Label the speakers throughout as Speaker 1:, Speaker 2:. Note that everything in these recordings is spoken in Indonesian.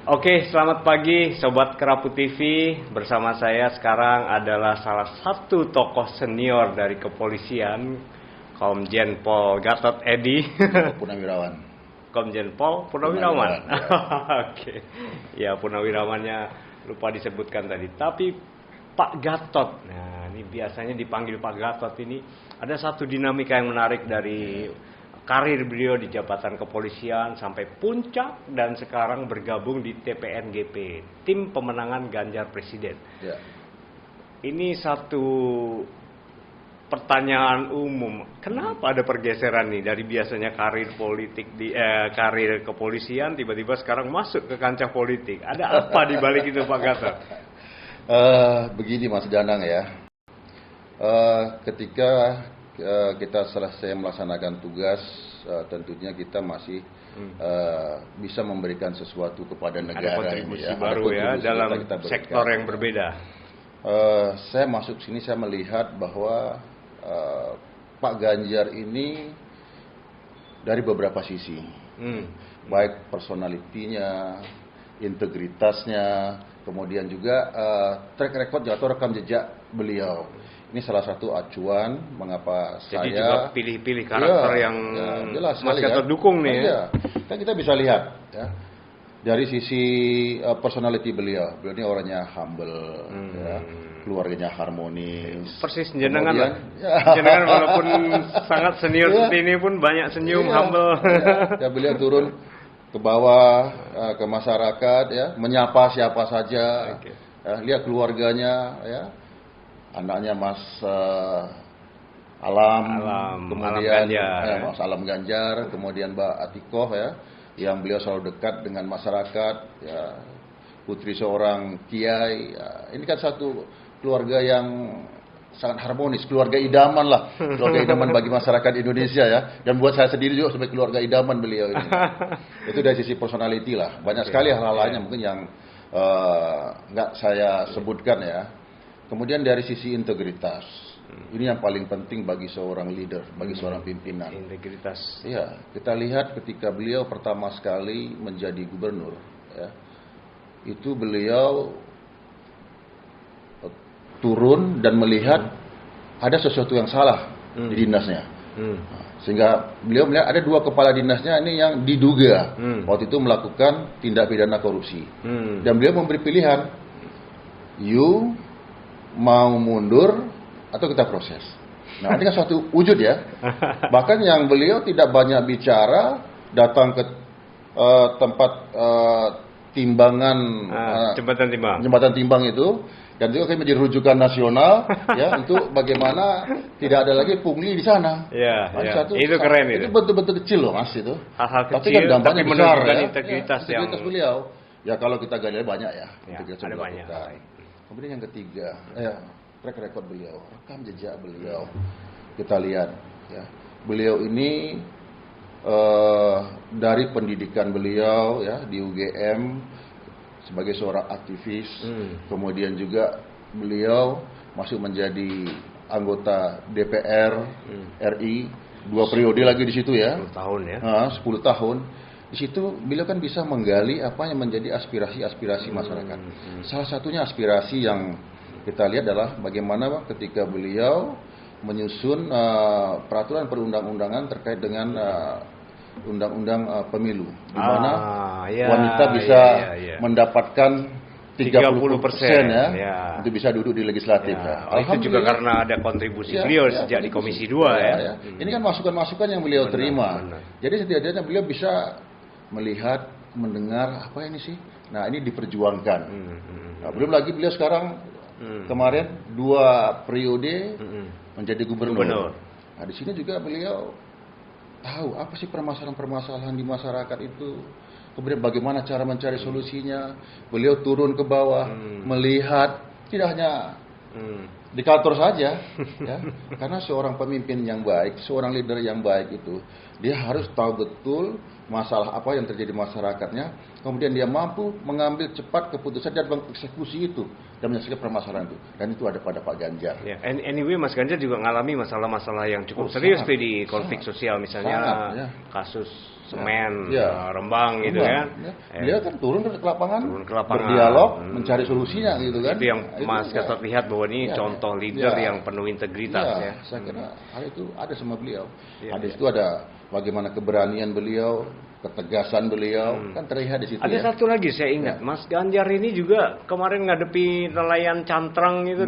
Speaker 1: Oke, selamat pagi Sobat Kerapu TV. Bersama saya sekarang adalah salah satu tokoh senior dari kepolisian, Komjen Pol Gatot Edi.
Speaker 2: Purnawirawan.
Speaker 1: Komjen Pol Purnawirawan.
Speaker 2: Ya.
Speaker 1: Oke, ya Purnawirawannya lupa disebutkan tadi. Tapi Pak Gatot, nah ini biasanya dipanggil Pak Gatot ini. Ada satu dinamika yang menarik dari karir beliau di jabatan kepolisian sampai puncak dan sekarang bergabung di TPNGP, Tim Pemenangan Ganjar Presiden.
Speaker 2: Ya.
Speaker 1: Ini satu pertanyaan umum. Kenapa ada pergeseran nih dari biasanya karir politik di karir kepolisian tiba-tiba sekarang masuk ke kancah politik? Ada apa di balik itu Pak Gatot?
Speaker 2: Begini Mas Danang ya. Ketika kita selesai melaksanakan tugas, tentunya kita masih bisa memberikan sesuatu kepada negara.
Speaker 1: Ada kontribusi
Speaker 2: ini, ya.
Speaker 1: baru ya dalam sektor yang berbeda.
Speaker 2: Saya masuk sini saya melihat bahwa Pak Ganjar ini dari beberapa sisi, baik personalitinya, integritasnya, kemudian juga track record atau rekam jejak beliau. Ini salah satu acuan mengapa
Speaker 1: jadi
Speaker 2: saya
Speaker 1: juga pilih-pilih karakter yang
Speaker 2: jelas
Speaker 1: Mas
Speaker 2: sekali,
Speaker 1: Gatot dukung nih.
Speaker 2: Ya. Kan kita bisa lihat ya dari sisi personality beliau ini orangnya humble, ya, keluarganya harmonis.
Speaker 1: Persis jenengan lah. Jenengan walaupun sangat senior seperti ini pun banyak senyum, humble.
Speaker 2: Ya, beliau turun ke bawah, ke masyarakat, ya, menyapa siapa saja. Ya, lihat keluarganya, ya. Anaknya Mas Alam, kemudian Mas Alam Ganjar, kemudian Mbak Atikoh ya, yang beliau selalu dekat dengan masyarakat, ya, putri seorang kiai. Ya, ini kan satu keluarga yang sangat harmonis, keluarga idaman lah, keluarga idaman bagi masyarakat Indonesia ya. Dan buat saya sendiri juga sebagai keluarga idaman beliau ini. Itu dari sisi personality lah. Banyak sekali hal-hal lainnya mungkin yang nggak saya sebutkan ya. Kemudian dari sisi integritas, ini yang paling penting bagi seorang leader, bagi seorang pimpinan.
Speaker 1: Integritas.
Speaker 2: Iya, kita lihat ketika beliau pertama sekali menjadi gubernur, ya, itu beliau turun dan melihat ada sesuatu yang salah di dinasnya. Sehingga beliau melihat ada dua kepala dinasnya ini yang diduga waktu itu melakukan tindak pidana korupsi. Dan beliau memberi pilihan, you mau mundur atau kita proses. Nah, ini kan suatu wujud ya. Bahkan yang beliau tidak banyak bicara, datang ke tempat timbangan, jembatan timbang itu, dan juga kami menjadi rujukan nasional ya untuk bagaimana tidak ada lagi pungli di sana.
Speaker 1: Ya, ya. Itu keren itu.
Speaker 2: Itu betul-betul kecil loh Mas itu.
Speaker 1: Hal-hal
Speaker 2: tapi
Speaker 1: kecil,
Speaker 2: kan dampaknya besar ya.
Speaker 1: Integritas
Speaker 2: beliau. Ya kalau kita gali banyak ya.
Speaker 1: Ada banyak.
Speaker 2: Kemudian yang ketiga, track record beliau, rekam jejak beliau. Kita lihat, ya, beliau ini dari pendidikan beliau, ya, di UGM sebagai seorang aktivis, kemudian juga beliau masuk menjadi anggota DPR RI 2 periode lagi di situ ya.
Speaker 1: 10 tahun ya.
Speaker 2: 10 tahun. Di situ beliau kan bisa menggali apa yang menjadi aspirasi-aspirasi masyarakat. Salah satunya aspirasi yang kita lihat adalah bagaimana ketika beliau menyusun peraturan perundang-undangan terkait dengan undang-undang pemilu, di mana wanita bisa mendapatkan 30% ya, untuk bisa duduk di legislatif. Ya.
Speaker 1: Itu juga karena ada kontribusi beliau sejak di Komisi 2 ya.
Speaker 2: Ini kan masukan-masukan yang beliau terima. Jadi setidaknya beliau bisa melihat, mendengar apa ini sih. Nah, ini diperjuangkan. Nah, belum lagi beliau sekarang kemarin 2 periode menjadi gubernur. Nah, di sini juga beliau tahu apa sih permasalahan-permasalahan di masyarakat itu. Kemudian bagaimana cara mencari solusinya. Beliau turun ke bawah, melihat, tidak hanya di kantor saja, ya. Karena seorang pemimpin yang baik, seorang leader yang baik itu, dia harus tahu betul masalah apa yang terjadi di masyarakatnya, kemudian dia mampu mengambil cepat keputusan dan mengeksekusi itu dan menyelesaikan permasalahan itu. Dan itu ada pada Pak Ganjar.
Speaker 1: Ya, anyway, Mas Ganjar juga mengalami masalah-masalah yang cukup serius di konflik sosial, misalnya kasus semen, Rembang gitu kan.
Speaker 2: Dia kan turun ke lapangan,
Speaker 1: berdialog,
Speaker 2: mencari solusinya gitu kan.
Speaker 1: Itu yang Mas Gatot lihat bahwa ini contoh leader yang penuh integritas ya.
Speaker 2: Saya kira hal itu ada sama beliau. Ada itu ada bagaimana keberanian beliau, ketegasan beliau, kan terlihat di situ.
Speaker 1: Ada satu lagi saya ingat, Mas Ganjar ini juga kemarin ngadepi nelayan cantrang itu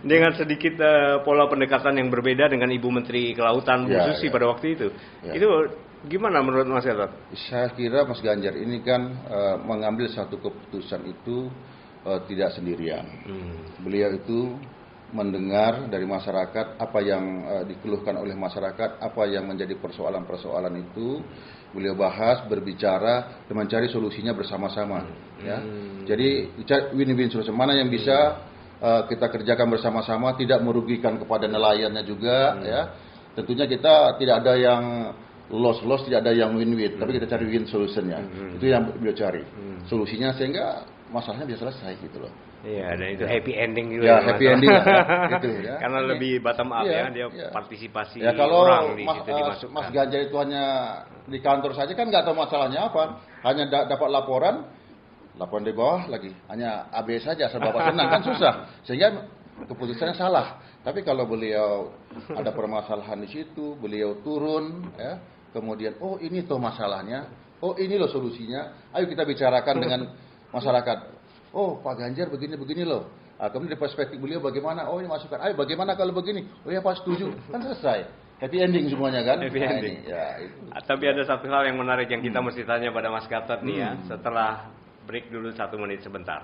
Speaker 1: dengan sedikit pola pendekatan yang berbeda dengan Ibu Menteri Kelautan Bu Susi pada waktu itu. Itu gimana menurut Mas Gatot?
Speaker 2: Saya kira Mas Ganjar ini kan mengambil satu keputusan itu tidak sendirian. Beliau itu mendengar dari masyarakat apa yang dikeluhkan oleh masyarakat, apa yang menjadi persoalan-persoalan itu, beliau bahas, berbicara, dan mencari solusinya bersama-sama. Ya. Jadi win-win solution, mana yang bisa kita kerjakan bersama-sama, tidak merugikan kepada nelayannya juga. Ya. Tentunya kita tidak ada yang loss, tidak ada yang win-win, tapi kita cari win solutionnya. Itu yang beliau cari. Solusinya sehingga masalahnya bisa selesai gitu loh.
Speaker 1: Iya, dan itu happy ending juga.
Speaker 2: Ya, happy ending lah, gitu ya.
Speaker 1: Karena lebih bottom up dia partisipasi
Speaker 2: kalau
Speaker 1: orang di situ dimasukkan.
Speaker 2: Mas Ganjar itu hanya di kantor saja kan nggak tahu masalahnya apa, hanya dapat laporan di bawah lagi, hanya AB saja serba senang kan susah, sehingga keputusannya salah. Tapi kalau beliau ada permasalahan di situ, beliau turun, ya, kemudian ini tuh masalahnya, ini loh solusinya, ayo kita bicarakan dengan masyarakat. Pak Ganjar begini loh. Kemudian dari perspektif beliau bagaimana? Ini masukan. Ayo bagaimana kalau begini? Ya Pak setuju. Kan selesai. Happy ending semuanya kan?
Speaker 1: Happy ending. Tapi ada satu hal yang menarik yang kita mesti tanya pada Mas Gatot nih ya. Setelah break dulu 1 menit sebentar.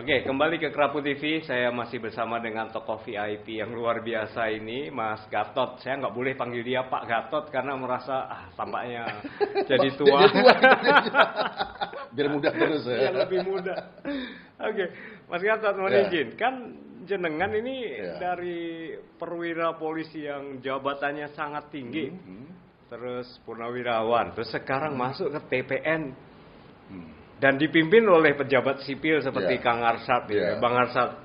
Speaker 1: Oke, kembali ke Kerapu TV. Saya masih bersama dengan tokoh VIP yang luar biasa ini, Mas Gatot. Saya nggak boleh panggil dia Pak Gatot karena merasa tampaknya jadi tua.
Speaker 2: Biar muda terus ya.
Speaker 1: Biar lebih muda. Oke, Mas Gatot mohon izin. Kan jenengan ini dari perwira polisi yang jabatannya sangat tinggi, terus purnawirawan, terus sekarang masuk ke TPN. Dan dipimpin oleh pejabat sipil seperti Kang Arsad, Bang Arsad.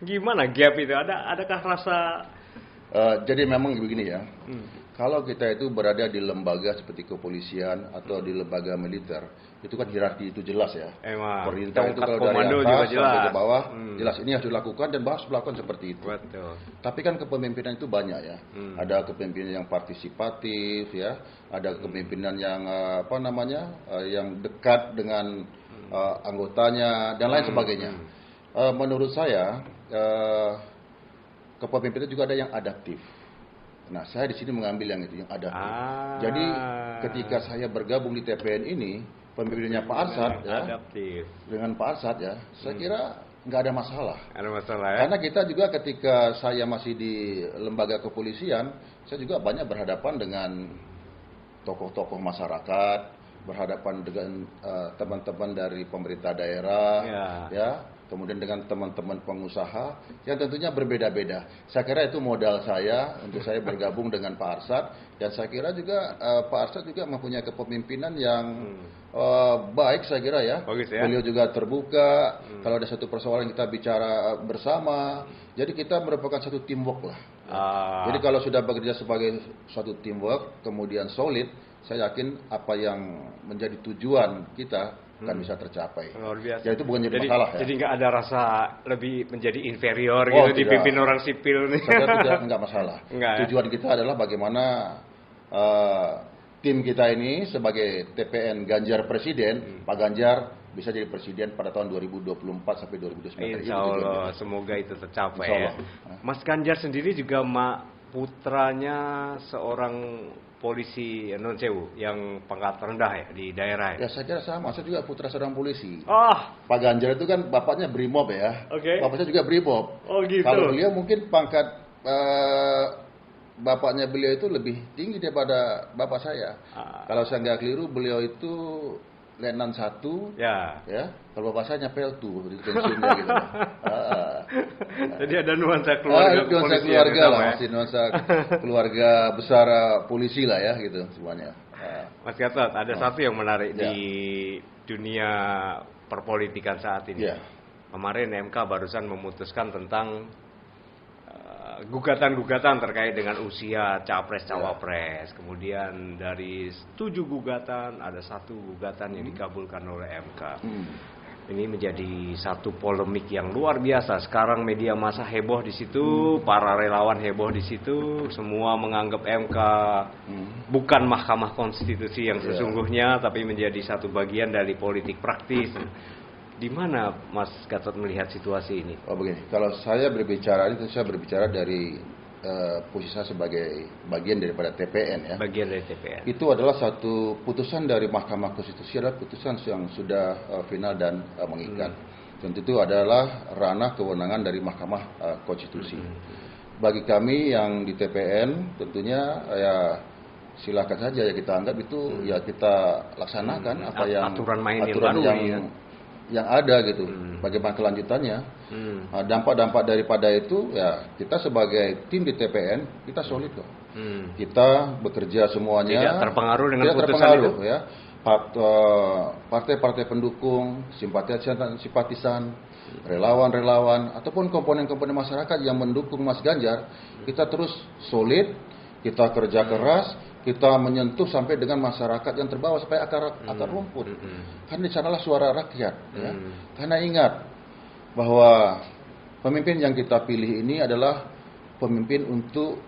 Speaker 1: Gimana gap itu? Adakah rasa?
Speaker 2: Jadi memang begini ya. Kalau kita itu berada di lembaga seperti kepolisian atau di lembaga militer, itu kan hierarki itu jelas ya. Perintah itu kalau dari atas sampai ke bawah, jelas ini harus dilakukan dan harus dilakukan seperti itu.
Speaker 1: Betul.
Speaker 2: Tapi kan kepemimpinan itu banyak ya. Ada kepemimpinan yang partisipatif ya, ada kepemimpinan yang yang dekat dengan anggotanya dan lain sebagainya. Menurut saya kepemimpinan juga ada yang adaptif. Nah, saya di sini mengambil yang itu, yang adaptif. Jadi ketika saya bergabung di TPN ini, pemimpinnya Pak Arsad ya, dengan Pak Arsad ya, saya kira nggak ada masalah.
Speaker 1: Ada masalah ya?
Speaker 2: Karena kita juga ketika saya masih di lembaga kepolisian, saya juga banyak berhadapan dengan tokoh-tokoh masyarakat, berhadapan dengan teman-teman dari pemerintah daerah, ya. Kemudian dengan teman-teman pengusaha yang tentunya berbeda-beda. Saya kira itu modal saya untuk saya bergabung dengan Pak Arsad, dan saya kira juga Pak Arsad juga mempunyai kepemimpinan yang baik saya kira ya.
Speaker 1: Bagus, ya.
Speaker 2: Beliau juga terbuka, kalau ada satu persoalan kita bicara bersama. Jadi kita merupakan satu teamwork lah. Jadi kalau sudah bekerja sebagai suatu teamwork kemudian solid, saya yakin apa yang menjadi tujuan kita kan bisa tercapai.
Speaker 1: Luar biasa.
Speaker 2: Ya itu bukan jadi masalah ya.
Speaker 1: Jadi nggak ada rasa lebih menjadi inferior gitu dipimpin orang sipil nih.
Speaker 2: Saya tidak masalah.
Speaker 1: Enggak,
Speaker 2: tujuan kita adalah bagaimana tim kita ini sebagai TPN Ganjar Presiden, Pak Ganjar bisa jadi presiden pada tahun 2024 sampai 2029.
Speaker 1: Insya Allah, semoga itu tercapai ya. Mas Ganjar sendiri juga putranya seorang polisi non sewu yang pangkat rendah ya di daerah ya.
Speaker 2: Ya saya kira sama, saya juga putra seorang polisi.
Speaker 1: Ah,
Speaker 2: Pak Ganjar itu kan bapaknya Brimob ya.
Speaker 1: Oke.
Speaker 2: Bapaknya juga Brimob.
Speaker 1: Oh gitu.
Speaker 2: Kalau beliau mungkin pangkat bapaknya beliau itu lebih tinggi daripada bapak saya. Kalau saya nggak keliru beliau itu Letnan 1.
Speaker 1: Ya.
Speaker 2: Ya. Kalau bapak saya nyapel tuh di pensiunnya gitu.
Speaker 1: Jadi ada nuansa keluarga
Speaker 2: nuansa keluarga lah, masih nuansa keluarga besar polisi lah ya gitu semuanya.
Speaker 1: Mas Gatot, ada satu yang menarik di dunia perpolitikan saat ini.
Speaker 2: Ya.
Speaker 1: Kemarin MK barusan memutuskan tentang gugatan-gugatan terkait dengan usia capres-cawapres. Kemudian dari 7 gugatan, ada 1 gugatan yang dikabulkan oleh MK. Ini menjadi satu polemik yang luar biasa. Sekarang media massa heboh di situ, para relawan heboh di situ, semua menganggap MK bukan Mahkamah Konstitusi yang sesungguhnya, tapi menjadi satu bagian dari politik praktis. Di mana Mas Gatot melihat situasi ini?
Speaker 2: Oh begini, kalau saya berbicara itu saya berbicara dari posisi saya sebagai bagian daripada TPN ya.
Speaker 1: Bagian dari TPN.
Speaker 2: Itu adalah satu putusan dari Mahkamah Konstitusi, adalah putusan yang sudah final dan mengikat. Tentu itu adalah ranah kewenangan dari Mahkamah Konstitusi. Bagi kami yang di TPN tentunya ya silakan saja ya kita anggap itu ya kita laksanakan apa yang
Speaker 1: aturan main
Speaker 2: yang ada gitu. Bagaimana kelanjutannya? Dampak-dampak daripada itu ya kita sebagai tim di TPN kita solid kok. Kita bekerja semuanya
Speaker 1: tidak terpengaruh dengan
Speaker 2: tidak
Speaker 1: putusan itu
Speaker 2: ya. Partai-partai pendukung, simpatisan, relawan-relawan ataupun komponen-komponen masyarakat yang mendukung Mas Ganjar, kita terus solid, kita kerja keras, kita menyentuh sampai dengan masyarakat yang terbawa sampai akar rumput. Karena di sanalah suara rakyat. Ya. Karena ingat bahwa pemimpin yang kita pilih ini adalah pemimpin untuk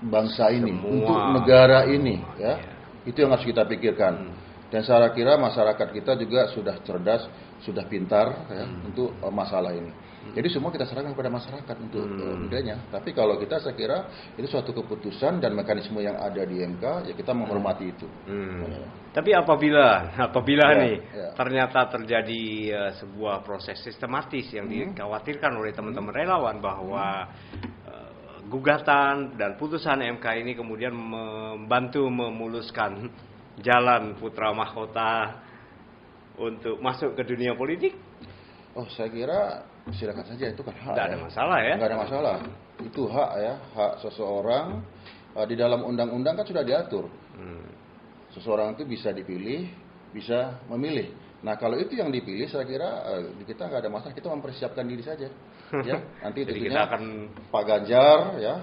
Speaker 2: bangsa ini, untuk negara ini. Ya. Itu yang harus kita pikirkan. Dan saya kira masyarakat kita juga sudah cerdas, sudah pintar ya, untuk masalah ini. Jadi semua kita serahkan kepada masyarakat untuk menilainya. Tapi kalau kita saya kira itu suatu keputusan dan mekanisme yang ada di MK, ya kita menghormati itu.
Speaker 1: Tapi apabila ternyata terjadi sebuah proses sistematis yang dikhawatirkan oleh teman-teman relawan bahwa gugatan dan putusan MK ini kemudian membantu memuluskan jalan putra mahkota untuk masuk ke dunia politik?
Speaker 2: Oh, saya kira silakan saja, itu kan hak.
Speaker 1: Tidak ada masalah ya?
Speaker 2: Tidak ada masalah. Itu hak ya, hak seseorang. Di dalam undang-undang kan sudah diatur. Seseorang itu bisa dipilih, bisa memilih. Nah, kalau itu yang dipilih, saya kira kita nggak ada masalah. Kita mempersiapkan diri saja. Ya, nanti tentunya kita akan Pak Ganjar ya,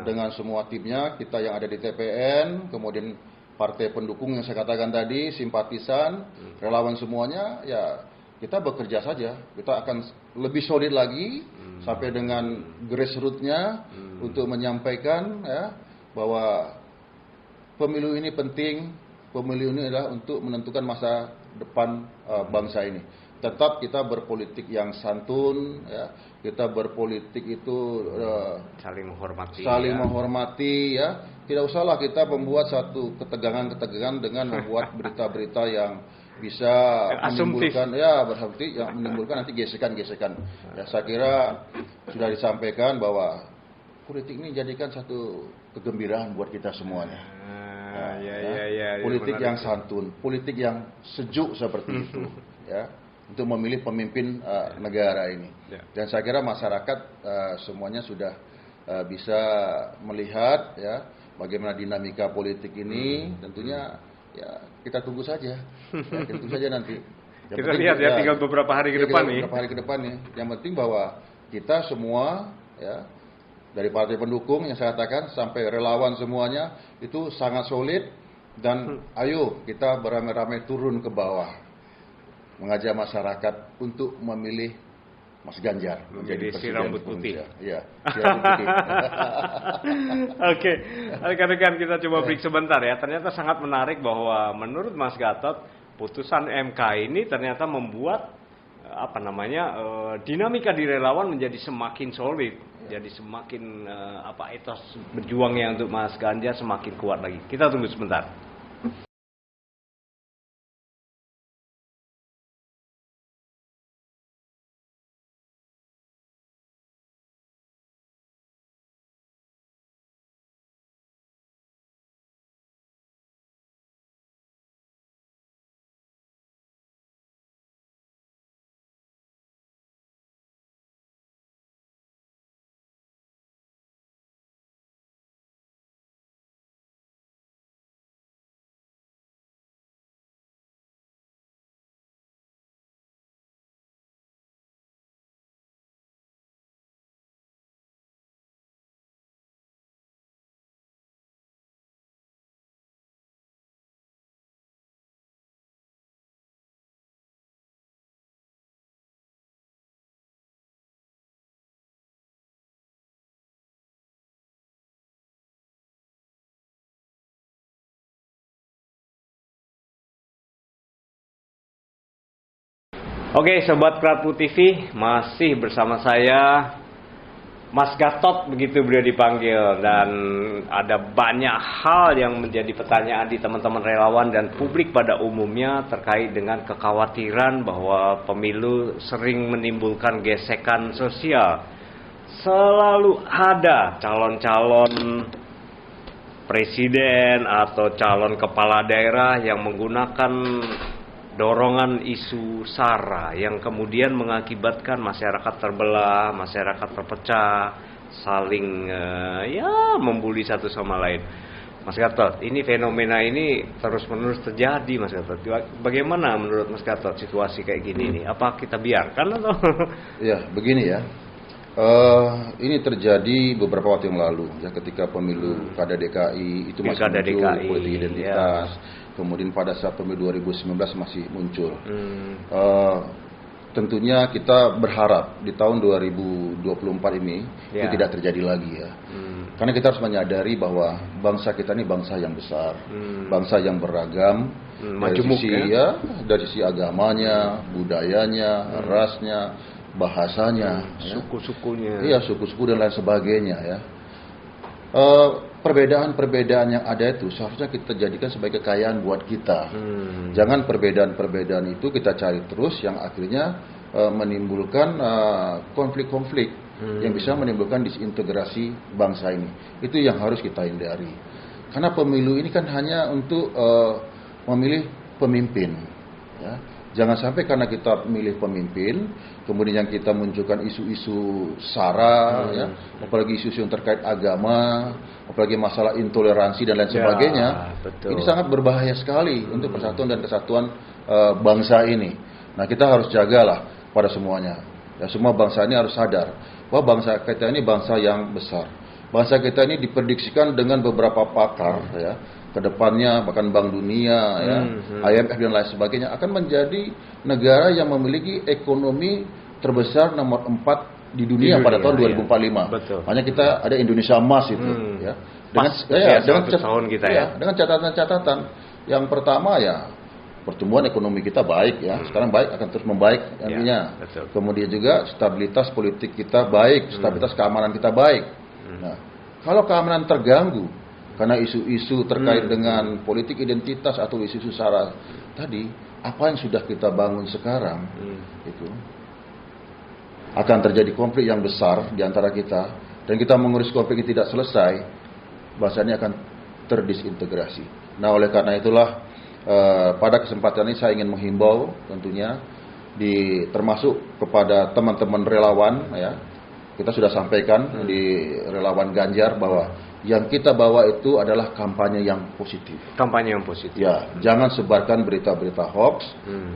Speaker 2: dengan semua timnya, kita yang ada di TPN, kemudian partai pendukung yang saya katakan tadi, simpatisan, relawan semuanya, ya kita bekerja saja. Kita akan lebih solid lagi sampai dengan grassroots-nya untuk menyampaikan ya bahwa pemilu ini penting, pemilu ini adalah untuk menentukan masa depan bangsa ini. Tetap kita berpolitik yang santun, ya. Kita berpolitik itu
Speaker 1: saling
Speaker 2: menghormati, ya. Tidak usahlah kita membuat satu ketegangan dengan membuat berita-berita yang bisa menimbulkan berarti yang menimbulkan nanti gesekan-gesekan. Ya, saya kira sudah disampaikan bahwa politik ini jadikan satu kegembiraan buat kita semuanya. Politik yang santun, politik yang sejuk seperti itu, ya, untuk memilih pemimpin negara ini. Dan saya kira masyarakat semuanya sudah bisa melihat, ya, bagaimana dinamika politik ini. Tentunya, ya, kita tunggu saja, ya, kita tunggu saja nanti.
Speaker 1: Kita lihat ya, tinggal beberapa hari ke depan nih.
Speaker 2: Beberapa hari ke depan nih. Yang penting bahwa kita semua, ya, dari partai pendukung yang saya katakan sampai relawan semuanya itu sangat solid, dan ayo kita beramai-ramai turun ke bawah mengajak masyarakat untuk memilih Mas Ganjar menjadi
Speaker 1: si rambut putih.
Speaker 2: Iya, si rambut putih.
Speaker 1: Oke, rekan-rekan kita coba break sebentar ya. Ternyata sangat menarik bahwa menurut Mas Gatot, putusan MK ini ternyata membuat dinamika di relawan menjadi semakin solid, jadi semakin etos berjuangnya untuk Mas Ganjar semakin kuat lagi. Kita tunggu sebentar. Oke, Sobat Pratu TV, masih bersama saya Mas Gatot, begitu beliau dipanggil. Dan ada banyak hal yang menjadi pertanyaan di teman-teman relawan dan publik pada umumnya terkait dengan kekhawatiran bahwa pemilu sering menimbulkan gesekan sosial. Selalu ada calon-calon presiden atau calon kepala daerah yang menggunakan dorongan isu sara yang kemudian mengakibatkan masyarakat terbelah, masyarakat terpecah, saling membuli satu sama lain. Mas Gatot, ini fenomena ini terus-menerus terjadi, Mas Gatot. Bagaimana menurut Mas Gatot situasi kayak gini nih? Apa kita biarkan atau?
Speaker 2: Ya, begini ya. Ini terjadi beberapa waktu yang lalu ya, ketika pemilu kada DKI itu masih muncul politik identitas. Ya. Kemudian pada saat pemilu 2019 masih muncul. Tentunya kita berharap di tahun 2024 ini itu tidak terjadi lagi ya. Karena kita harus menyadari bahwa bangsa kita ini bangsa yang besar, bangsa yang beragam, dari sisi agamanya, budayanya, rasnya, bahasanya,
Speaker 1: suku-sukunya.
Speaker 2: Iya, suku-suku dan lain sebagainya ya. Perbedaan-perbedaan yang ada itu seharusnya kita jadikan sebagai kekayaan buat kita. Jangan perbedaan-perbedaan itu kita cari terus yang akhirnya menimbulkan konflik-konflik yang bisa menimbulkan disintegrasi bangsa ini. Itu yang harus kita hindari. Karena pemilu ini kan hanya untuk memilih pemimpin. Ya. Jangan sampai karena kita memilih pemimpin, kemudian yang kita munculkan isu-isu sara, ya, apalagi isu-isu yang terkait agama, apalagi masalah intoleransi dan lain sebagainya. Betul. Ini sangat berbahaya sekali untuk persatuan dan kesatuan bangsa ini. Nah, kita harus jagalah pada semuanya. Ya, semua bangsa ini harus sadar bahwa bangsa kita ini bangsa yang besar. Bangsa kita ini diprediksikan dengan beberapa pakar, ya, kedepannya bahkan Bank Dunia, ya, IMF dan lain sebagainya akan menjadi negara yang memiliki ekonomi terbesar nomor 4 di dunia pada tahun 2045.
Speaker 1: Betul.
Speaker 2: Hanya kita ada Indonesia Emas itu, ya. Dengan catatan-catatan. Yang pertama ya pertumbuhan ekonomi kita baik ya, sekarang baik akan terus membaik nantinya. Kemudian juga stabilitas politik kita baik, stabilitas keamanan kita baik. Nah, kalau keamanan terganggu karena isu-isu terkait dengan politik identitas atau isu-isu sara tadi, apa yang sudah kita bangun sekarang itu akan terjadi konflik yang besar di antara kita, dan kita mengurus konflik yang tidak selesai, bahasanya akan terdisintegrasi. Nah, oleh karena itulah pada kesempatan ini saya ingin menghimbau tentunya termasuk kepada teman-teman relawan ya. Kita sudah sampaikan di relawan Ganjar bahwa yang kita bawa itu adalah kampanye yang positif.
Speaker 1: Kampanye yang positif.
Speaker 2: Ya, jangan sebarkan berita-berita hoax,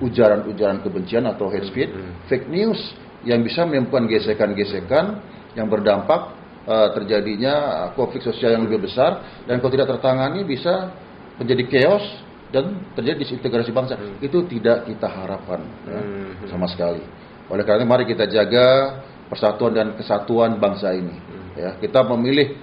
Speaker 2: ujaran-ujaran kebencian atau hate speech, fake news yang bisa menimbulkan gesekan-gesekan yang berdampak terjadinya konflik sosial yang lebih besar, dan kalau tidak tertangani bisa menjadi chaos dan terjadi disintegrasi bangsa. Itu tidak kita harapkan ya, sama sekali. Oleh karena mari kita jaga persatuan dan kesatuan bangsa ini. Ya, kita memilih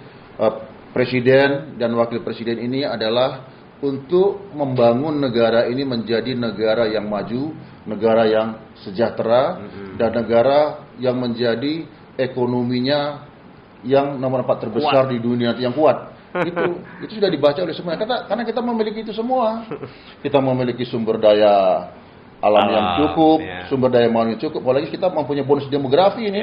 Speaker 2: presiden dan wakil presiden ini adalah untuk membangun negara ini menjadi negara yang maju, negara yang sejahtera, dan negara yang menjadi ekonominya yang nomor 4 terbesar di dunia, yang kuat. Itu sudah dibaca oleh semua. Karena kita memiliki itu semua. Kita memiliki sumber daya alam yang cukup, sumber daya manusia yang cukup. Apalagi kita mempunyai bonus demografi ini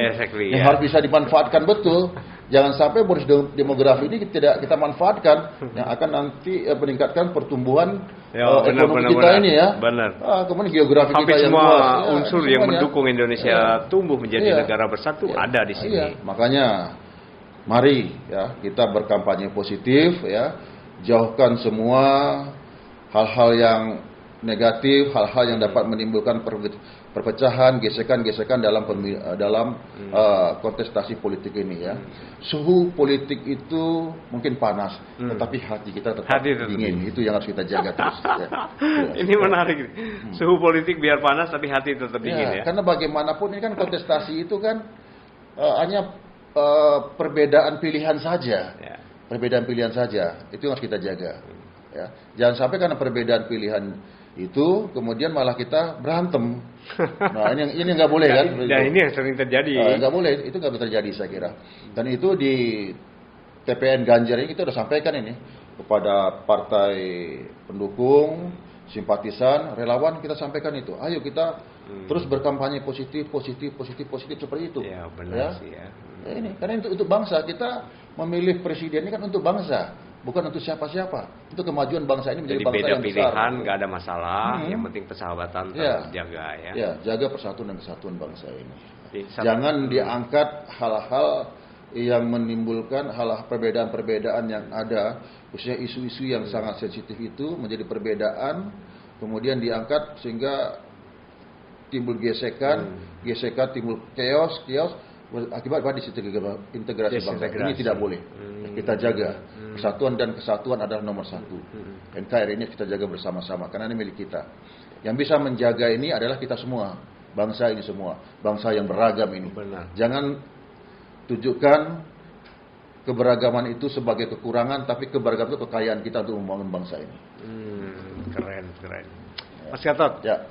Speaker 2: yang harus bisa dimanfaatkan betul. Jangan sampai bonus demografi ini tidak kita manfaatkan, yang akan nanti meningkatkan pertumbuhan ekonomi kita ini ya.
Speaker 1: Benar.
Speaker 2: Kemudian geografi
Speaker 1: hampir
Speaker 2: kita yang
Speaker 1: semua
Speaker 2: luas.
Speaker 1: unsur yang mendukung Indonesia tumbuh menjadi negara bersatu ada di sini.
Speaker 2: Makanya mari ya kita berkampanye positif ya, jauhkan semua hal-hal yang negatif, hal-hal yang dapat menimbulkan perpecahan, gesekan-gesekan dalam kontestasi politik ini ya. Suhu politik itu mungkin panas, tetapi hati kita tetap dingin. Itu yang harus kita jaga terus. Ya.
Speaker 1: Ini menarik. Suhu politik biar panas, tapi hati tetap dingin ya.
Speaker 2: Karena bagaimanapun ini kan kontestasi itu kan hanya perbedaan pilihan saja. Perbedaan pilihan saja. Itu yang harus kita jaga. Ya. Jangan sampai karena perbedaan pilihan itu kemudian malah kita berantem. Nah ini nggak boleh kan?
Speaker 1: Dan ini yang sering terjadi.
Speaker 2: Nggak boleh, itu nggak terjadi saya kira. Dan itu di TPN Ganjar ini kita sudah sampaikan ini kepada partai pendukung, simpatisan, relawan, kita sampaikan itu. Ayo kita terus berkampanye positif seperti itu.
Speaker 1: Ya benar sih ya.
Speaker 2: Ini karena untuk bangsa, kita memilih presiden ini kan untuk bangsa. Bukan untuk siapa-siapa. Untuk kemajuan bangsa ini menjadi
Speaker 1: jadi
Speaker 2: bangsa
Speaker 1: beda
Speaker 2: yang besar.
Speaker 1: pilihan, nggak ada masalah. Yang penting persahabatan terjaga ya.
Speaker 2: Ya, jaga persatuan dan kesatuan bangsa ini. Jangan diangkat hal-hal yang menimbulkan hal-hal perbedaan-perbedaan yang ada, khususnya isu-isu yang sangat sensitif itu menjadi perbedaan, kemudian diangkat sehingga timbul gesekan, timbul chaos, akibat disintegrasi bangsa. Ini tidak boleh. Kita jaga persatuan dan kesatuan adalah nomor 1. NKRI ini kita jaga bersama-sama karena ini milik kita. Yang bisa menjaga ini adalah kita semua, bangsa ini semua, bangsa yang beragam ini.
Speaker 1: Benar.
Speaker 2: Jangan tunjukkan keberagaman itu sebagai kekurangan, tapi keberagaman itu kekayaan kita untuk membangun bangsa ini.
Speaker 1: Keren. Mas Gatot.
Speaker 2: Ya.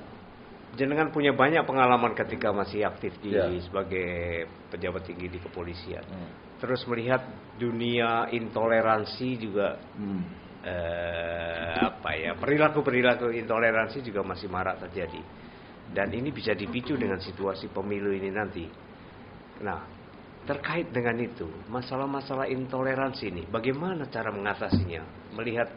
Speaker 1: Jenengan punya banyak pengalaman ketika masih aktif sebagai pejabat tinggi di kepolisian. Terus melihat dunia intoleransi juga perilaku intoleransi juga masih marak terjadi. Dan ini bisa dipicu dengan situasi pemilu ini nanti. Nah, terkait dengan itu, masalah-masalah intoleransi ini, bagaimana cara mengatasinya? Melihat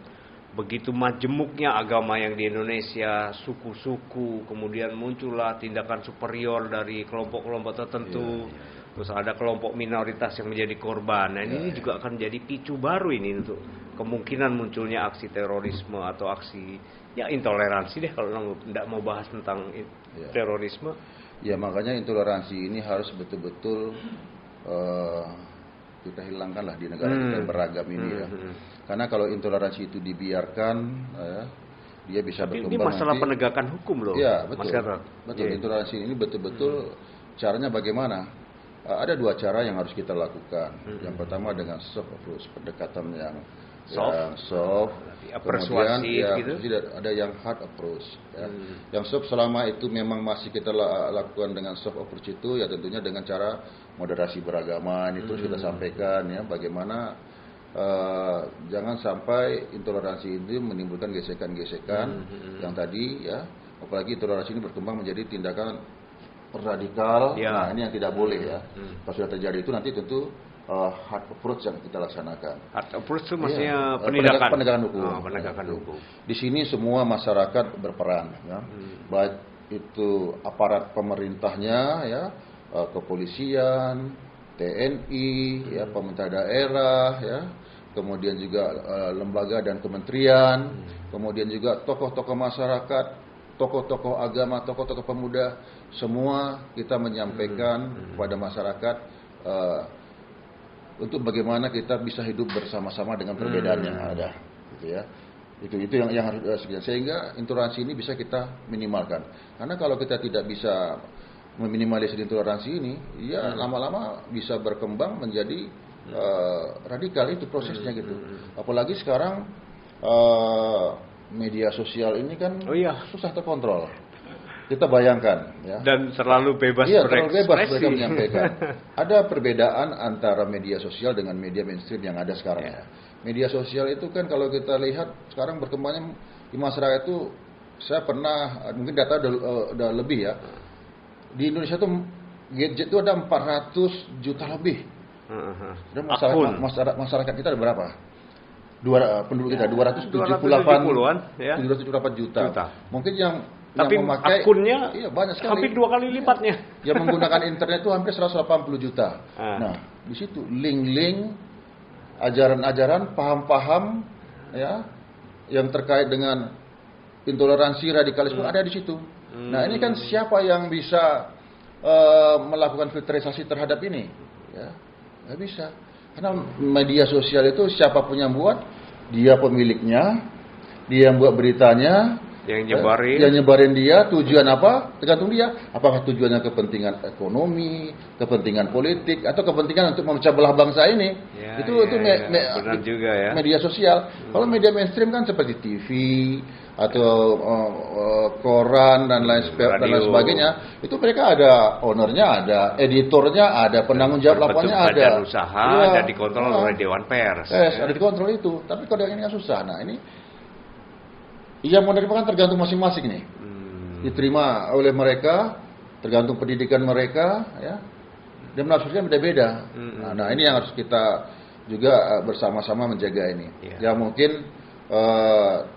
Speaker 1: begitu majemuknya agama yang di Indonesia, suku-suku, kemudian muncullah tindakan superior dari kelompok-kelompok tertentu, terus ada kelompok minoritas yang menjadi korban. Nah ini juga akan jadi picu baru ini untuk kemungkinan munculnya aksi terorisme atau aksi intoleransi deh kalau tidak mau bahas tentang terorisme.
Speaker 2: Ya makanya intoleransi ini harus betul-betul kita hilangkanlah di negara kita yang beragam ini ya. Karena kalau intoleransi itu dibiarkan, dia bisa berkembang.
Speaker 1: Ini masalah nanti penegakan hukum loh.
Speaker 2: Ya betul. Betul. Intoleransi ini betul-betul caranya bagaimana? Ada 2 cara yang harus kita lakukan. Yang pertama dengan soft approach, pendekatan yang soft. Kemudian gitu. Ada yang hard approach. Ya. Yang soft selama itu memang masih kita lakukan dengan soft approach itu, ya tentunya dengan cara moderasi beragama. Itu kita sampaikan ya, bagaimana jangan sampai intoleransi itu menimbulkan gesekan-gesekan yang tadi ya, apalagi intoleransi ini berkembang menjadi tindakan radikal. Nah ini yang tidak boleh ya. Kalau sudah terjadi itu nanti tentu hard approach yang kita laksanakan.
Speaker 1: Hard approach itu maksudnya penegakan hukum.
Speaker 2: Penegakan hukum. Di sini semua masyarakat berperan ya. Baik itu aparat pemerintahnya ya, kepolisian, TNI, ya, pemerintah daerah ya, kemudian juga lembaga dan kementerian, kemudian juga tokoh-tokoh masyarakat, tokoh-tokoh agama, tokoh-tokoh pemuda, semua kita menyampaikan kepada masyarakat untuk bagaimana kita bisa hidup bersama-sama dengan perbedaan yang ada, gitu ya. Itu yang harus sehingga intoleransi ini bisa kita minimalkan. Karena kalau kita tidak bisa meminimalisir intoleransi ini, ya lama-lama bisa berkembang menjadi radikal, itu prosesnya gitu. Apalagi sekarang media sosial ini kan susah terkontrol. Kita bayangkan, ya.
Speaker 1: Dan terlalu bebas
Speaker 2: terlalu bebas mereka menyampaikan. Ada perbedaan antara media sosial dengan media mainstream yang ada sekarang. Ya. Media sosial itu kan kalau kita lihat sekarang berkembangnya di masyarakat itu, saya pernah, mungkin data udah lebih ya. Di Indonesia tuh gadget itu ada 400 juta lebih. Dan masyarakat kita ada berapa? Penduduk kita 278 juta. Mungkin yang memakai
Speaker 1: akunnya
Speaker 2: banyak sekali.
Speaker 1: Hampir 2 kali lipatnya.
Speaker 2: Yang menggunakan internet itu hampir 180 juta. Nah, di situ link-link, ajaran-ajaran, paham-paham, ya, yang terkait dengan intoleransi, radikalisme ada di situ. Nah, ini kan siapa yang bisa melakukan filterisasi terhadap ini? Ya, nggak bisa. Karena media sosial itu siapapun yang buat, dia pemiliknya, dia yang buat beritanya, yang nyebarin dia, tujuan apa? Tergantung dia. Apakah tujuannya kepentingan ekonomi, kepentingan politik, atau kepentingan untuk memecah belah bangsa ini? Itu
Speaker 1: benar juga ya.
Speaker 2: Media sosial. Kalau media mainstream kan seperti TV atau koran dan lain sebagainya, itu mereka ada ownernya, ada editornya, ada penanggung jawab lapangannya, ada
Speaker 1: badan usaha, dan dikontrol oleh Dewan Pers.
Speaker 2: Ada dikontrol itu. Tapi kalau yang ini susah. Nah, ini yang menerima kan tergantung masing-masing nih. Diterima oleh mereka, tergantung pendidikan mereka, ya. Dan menafsirkan beda-beda. Nah, ini yang harus kita juga bersama-sama menjaga ini. Ya mungkin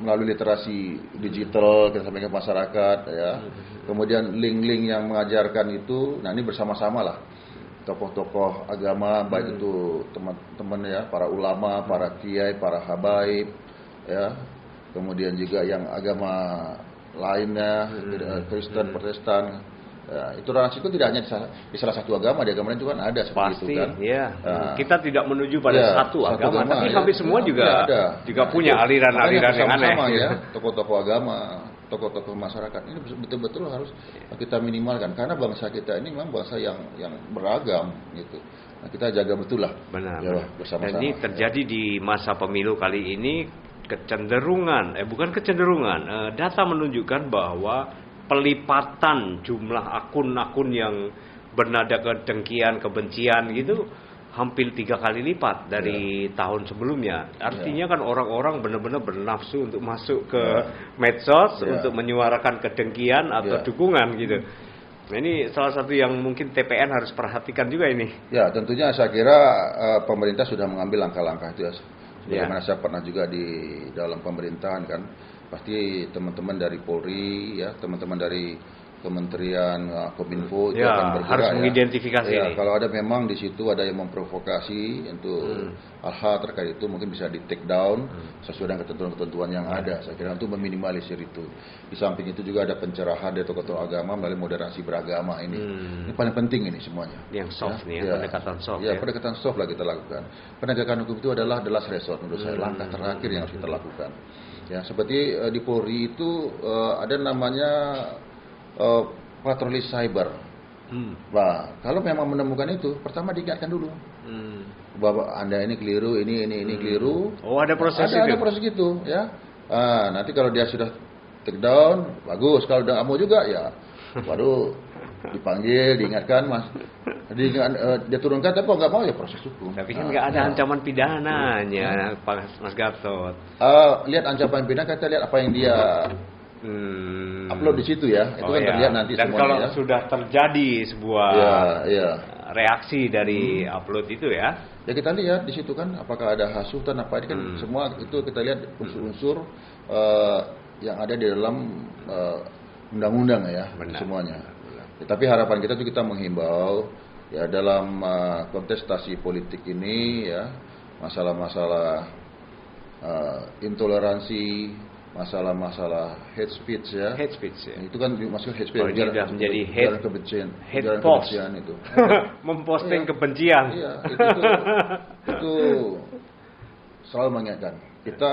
Speaker 2: melalui literasi digital kita sampaikan ke masyarakat, ya. Kemudian link-link yang mengajarkan itu, nah ini bersama-sama lah. Tokoh-tokoh agama, baik itu teman-teman ya, para ulama, para kiai, para habaib, ya. Kemudian juga yang agama lainnya, Kristen, Protestan. Ya, intoleransi itu tidak hanya di salah satu agama, di agama lain juga kan ada seperti itu kan.
Speaker 1: Ya. Kita tidak menuju pada satu agama, tapi hampir semua juga punya aliran-aliran yang aneh.
Speaker 2: Ya, tokoh-tokoh agama, tokoh-tokoh masyarakat ini betul-betul harus kita minimalkan, karena bangsa kita ini memang bangsa yang beragam gitu. Nah, kita jaga betul lah.
Speaker 1: Benar.
Speaker 2: Ya, bersama-sama.
Speaker 1: Dan ini terjadi di masa pemilu kali ini. Data menunjukkan bahwa pelipatan jumlah akun-akun yang bernada kedengkian, kebencian gitu hampir 3 kali lipat dari tahun sebelumnya. Artinya kan orang-orang benar-benar bernafsu untuk masuk ke medsos untuk menyuarakan kedengkian atau dukungan gitu. Nah, ini salah satu yang mungkin TPN harus perhatikan juga ini.
Speaker 2: Ya, tentunya saya kira pemerintah sudah mengambil langkah-langkah itu ya. Bagaimana saya pernah juga di dalam pemerintahan kan, pasti teman-teman dari Polri, ya, teman-teman dari Kementerian Kominfo itu akan bergerak,
Speaker 1: harus mengidentifikasi ini.
Speaker 2: Kalau ada memang di situ ada yang memprovokasi untuk hal-hal terkait itu, mungkin bisa di take down sesuai dengan ketentuan-ketentuan yang ada. Saya kira untuk meminimalisir itu. Di samping itu juga ada pencerahan dari tokoh-tokoh agama melalui moderasi beragama ini. Ini paling penting ini semuanya.
Speaker 1: Yang soft nih, pendekatan soft.
Speaker 2: Ya, pendekatan soft lah kita lakukan. Penegakan hukum itu adalah the last resort menurut saya, langkah terakhir yang harus kita lakukan. Ya, seperti di Polri itu ada namanya patroli cyber. Nah, kalau memang menemukan itu, pertama diingatkan dulu bahwa Anda ini keliru, ini keliru.
Speaker 1: Oh, ada proses itu.
Speaker 2: Ada proses gitu, ya. Nanti kalau dia sudah take down, bagus. Kalau udah nggak mau juga, ya baru dipanggil, diingatkan, Mas. Dia turunkan, tapi kalau nggak mau ya proses hukum.
Speaker 1: Tapi kan nggak ada ancaman pidananya, Mas Gatot.
Speaker 2: Lihat ancaman pidana, kita lihat apa yang dia upload di situ ya, itu kan terlihat nanti
Speaker 1: dan
Speaker 2: semuanya. Dan
Speaker 1: kalau sudah terjadi sebuah reaksi dari upload itu ya
Speaker 2: kita lihat di situ kan, apakah ada hasutan apa ini kan semua itu kita lihat unsur-unsur yang ada di dalam undang-undang ya. Benar. Semuanya. Ya, tapi harapan kita tuh kita menghimbau ya dalam kontestasi politik ini ya, masalah-masalah intoleransi, masalah-masalah hate speech ya.
Speaker 1: Hate speech ya.
Speaker 2: Itu kan masuk hate speech.
Speaker 1: Sudah menjadi hate
Speaker 2: kebencian.
Speaker 1: Hate post.
Speaker 2: Itu.
Speaker 1: Memposting kebencian.
Speaker 2: Iya, itu selalu mengingatkan. Kita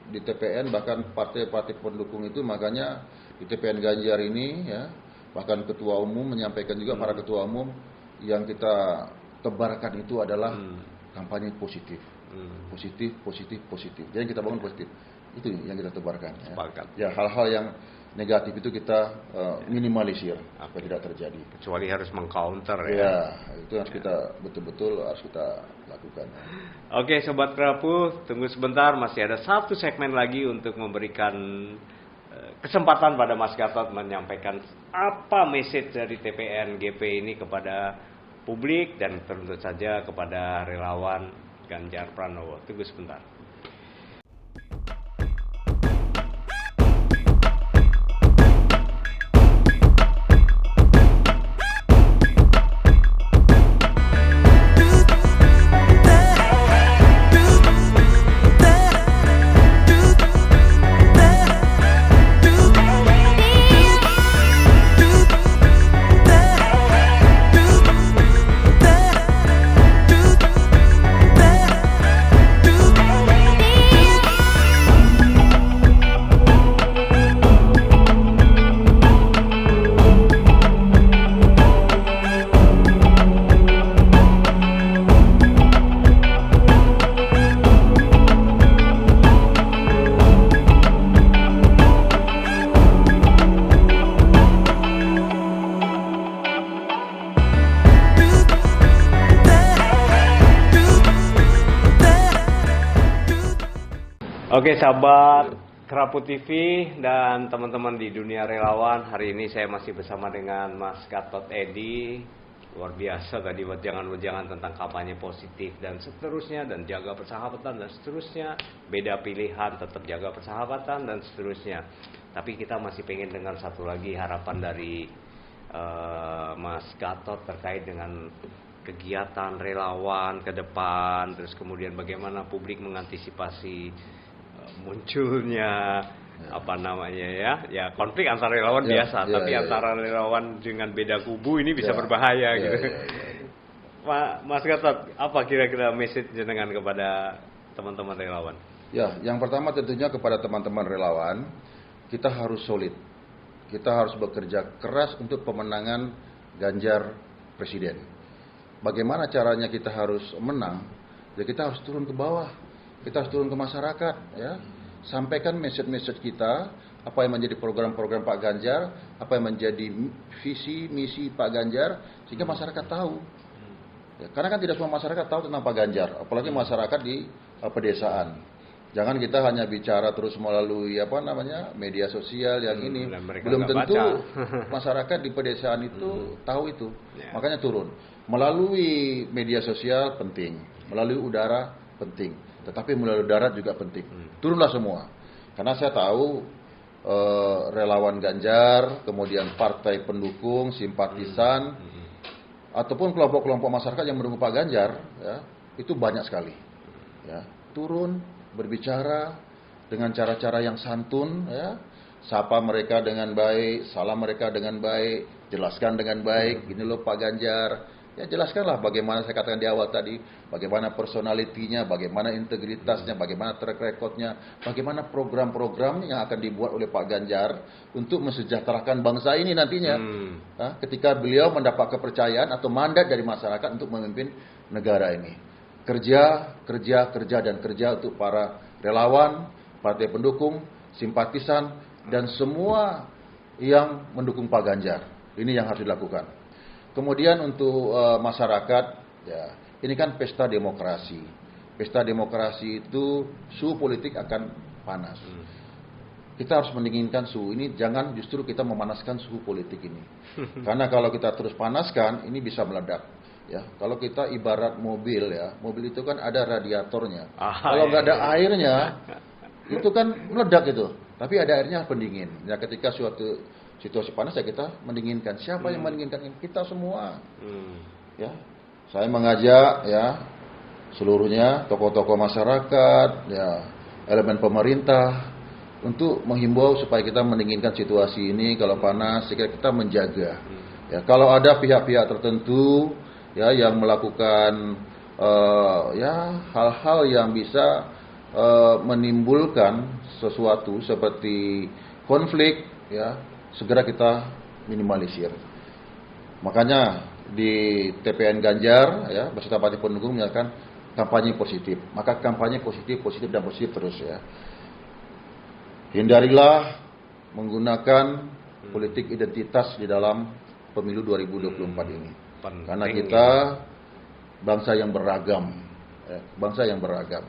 Speaker 2: di TPN bahkan partai-partai pendukung itu, makanya di TPN Ganjar ini ya, Bahkan ketua umum menyampaikan juga, para ketua umum yang kita tebarkan itu adalah kampanye positif. Positif. Jadi kita bangun positif. Itu yang kita tebarkan. Ya, hal-hal yang negatif itu kita minimalisir supaya tidak terjadi.
Speaker 1: Kecuali harus mengcounter ya.
Speaker 2: Ya, itu harus kita betul-betul harus kita lakukan.
Speaker 1: Oke, Sobat Kerapu, tunggu sebentar, masih ada satu segmen lagi untuk memberikan kesempatan pada Mas Gatot menyampaikan apa message dari TPN GP ini kepada publik dan tentu saja kepada relawan Ganjar Pranowo. Tunggu sebentar. Oke, sahabat Kerapu TV dan teman-teman di dunia relawan, hari ini saya masih bersama dengan Mas Gatot Edi. Luar biasa tadi wejangan-wejangan tentang kampanye positif dan seterusnya, dan jaga persahabatan dan seterusnya, beda pilihan tetap jaga persahabatan dan seterusnya. Tapi kita masih pengen dengar satu lagi harapan dari Mas Gatot terkait dengan kegiatan relawan ke depan, terus kemudian bagaimana publik mengantisipasi munculnya konflik antara relawan biasa, tapi antara relawan dengan beda kubu ini bisa berbahaya gitu. Mas Gatot, apa kira-kira message jenengan kepada teman-teman relawan?
Speaker 2: Ya, yang pertama tentunya kepada teman-teman relawan, kita harus solid. Kita harus bekerja keras untuk pemenangan Ganjar Presiden. Bagaimana caranya kita harus menang? Ya, kita harus turun ke bawah. Kita harus turun ke masyarakat, ya. Sampaikan message kita, apa yang menjadi program-program Pak Ganjar, apa yang menjadi visi misi Pak Ganjar, sehingga masyarakat tahu. Ya, karena kan tidak semua masyarakat tahu tentang Pak Ganjar, apalagi masyarakat di pedesaan. Jangan kita hanya bicara terus melalui media sosial yang ini, belum tentu masyarakat di pedesaan itu tahu itu. Makanya turun melalui media sosial penting, melalui udara penting, tetapi melalui darat juga penting. Turunlah semua, karena saya tahu relawan Ganjar, kemudian partai pendukung, simpatisan, ataupun kelompok-kelompok masyarakat yang mendukung Pak Ganjar, ya, itu banyak sekali. Ya, turun berbicara dengan cara-cara yang santun, ya, sapa mereka dengan baik, salam mereka dengan baik, jelaskan dengan baik, gini loh Pak Ganjar. Ya, jelaskanlah bagaimana saya katakan di awal tadi, bagaimana personalitinya, bagaimana integritasnya, bagaimana track recordnya, bagaimana program-program yang akan dibuat oleh Pak Ganjar untuk mensejahterakan bangsa ini nantinya. Ketika beliau mendapat kepercayaan atau mandat dari masyarakat untuk memimpin negara ini. Kerja untuk para relawan, partai pendukung, simpatisan, dan semua yang mendukung Pak Ganjar. Ini yang harus dilakukan. Kemudian untuk masyarakat, ya, ini kan pesta demokrasi. Pesta demokrasi itu suhu politik akan panas. Kita harus mendinginkan suhu ini, jangan justru kita memanaskan suhu politik ini. Karena kalau kita terus panaskan, ini bisa meledak. Ya, kalau kita ibarat mobil, ya, mobil itu kan ada radiatornya. Kalau nggak ada airnya, itu kan meledak itu. Tapi ada airnya pendingin. Ya, ketika suatu situasi panas, ya kita mendinginkan. Siapa yang mendinginkan? Kita semua. Ya, saya mengajak, ya, seluruhnya tokoh-tokoh masyarakat, ya, elemen pemerintah untuk menghimbau supaya kita mendinginkan situasi ini. Kalau panas, sehingga kita menjaga. Ya, kalau ada pihak-pihak tertentu, ya, yang melakukan ya, hal-hal yang bisa menimbulkan sesuatu seperti konflik, ya, segera kita minimalisir. Makanya di TPN Ganjar ya beserta partai pendukung menyatakan kampanye positif. Maka kampanye positif dan positif terus ya. Hindarilah menggunakan politik identitas di dalam pemilu 2024 ini. Karena kita bangsa yang beragam, bangsa yang beragam.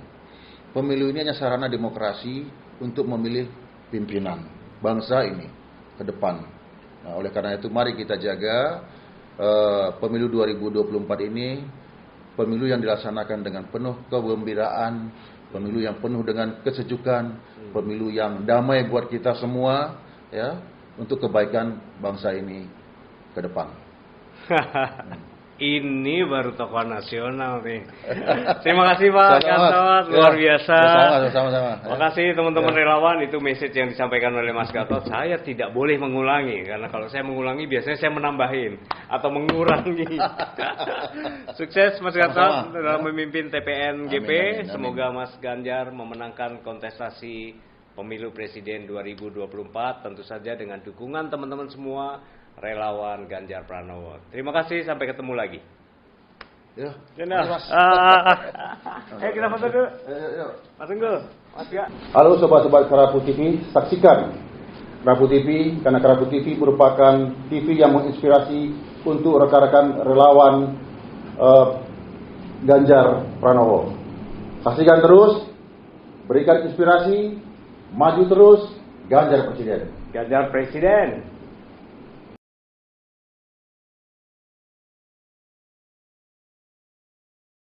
Speaker 2: Pemilu ini hanya sarana demokrasi untuk memilih pimpinan bangsa ini ke depan. Nah, oleh karena itu mari kita jaga pemilu 2024 ini, pemilu yang dilaksanakan dengan penuh kegembiraan, pemilu yang penuh dengan kesejukan, pemilu yang damai buat kita semua, ya, untuk kebaikan bangsa ini ke depan.
Speaker 1: Ini baru tokoh nasional nih. Terima kasih Pak Gatot, luar biasa.
Speaker 2: Sama-sama.
Speaker 1: Terima kasih teman-teman relawan, itu message yang disampaikan oleh Mas Gatot. Saya tidak boleh mengulangi, karena kalau saya mengulangi biasanya saya menambahin atau mengurangi. Sukses Mas Gatot dalam memimpin TPN GP. Amin. Semoga Mas Ganjar memenangkan kontestasi pemilu presiden 2024, tentu saja dengan dukungan teman-teman semua relawan Ganjar Pranowo. Terima kasih, sampai ketemu lagi.
Speaker 2: Ya.
Speaker 1: Mas. Kita foto dulu. Mas Unggul, Mas ya.
Speaker 3: Halo sobat-sobat Kerapu TV, saksikan Kerapu TV karena Kerapu TV merupakan TV yang menginspirasi untuk rekan-rekan relawan Ganjar Pranowo. Saksikan terus, berikan inspirasi, maju terus, Ganjar Presiden.
Speaker 1: Ganjar Presiden.